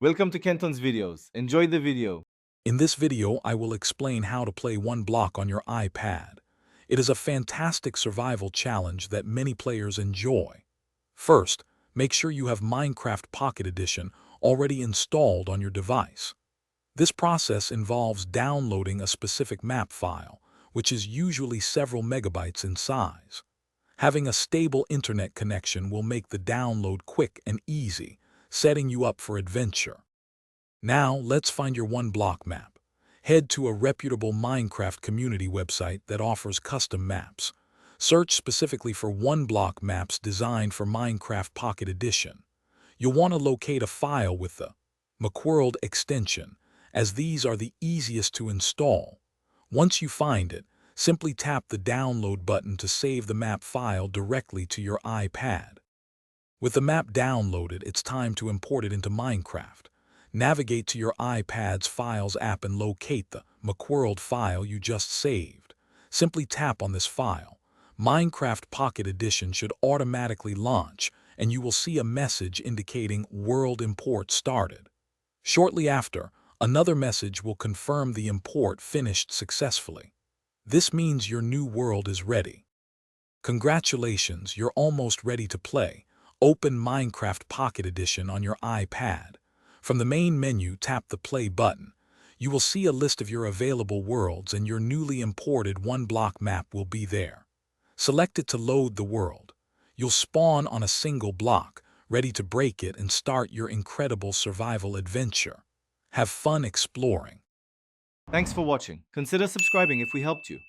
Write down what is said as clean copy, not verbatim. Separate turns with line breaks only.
Welcome to Kenton's videos. Enjoy the video.
In this video, I will explain how to play one block on your iPad. It is a fantastic survival challenge that many players enjoy. First, make sure you have Minecraft Pocket Edition already installed on your device. This process involves downloading a specific map file, which is usually several megabytes in size. Having a stable internet connection will make the download quick and easy, setting you up for adventure. Now, let's find your one block map. Head to a reputable Minecraft community website that offers custom maps. Search specifically for one block maps designed for Minecraft Pocket Edition. You'll want to locate a file with the Macworld extension, as these are the easiest to install. Once you find it, simply tap the download button to save the map file directly to your iPad. With the map downloaded, it's time to import it into Minecraft. Navigate to your iPad's Files app and locate the Macworld file you just saved. Simply tap on this file. Minecraft Pocket Edition should automatically launch, and you will see a message indicating World Import started. Shortly after, another message will confirm the import finished successfully. This means your new world is ready. Congratulations, you're almost ready to play. Open Minecraft Pocket Edition on your iPad. From the main menu, tap the Play button. You will see a list of your available worlds, and your newly imported one-block map will be there. Select it to load the world. You'll spawn on a single block, ready to break it and start your incredible survival adventure. Have fun exploring.
Thanks for watching. Consider subscribing if we helped you.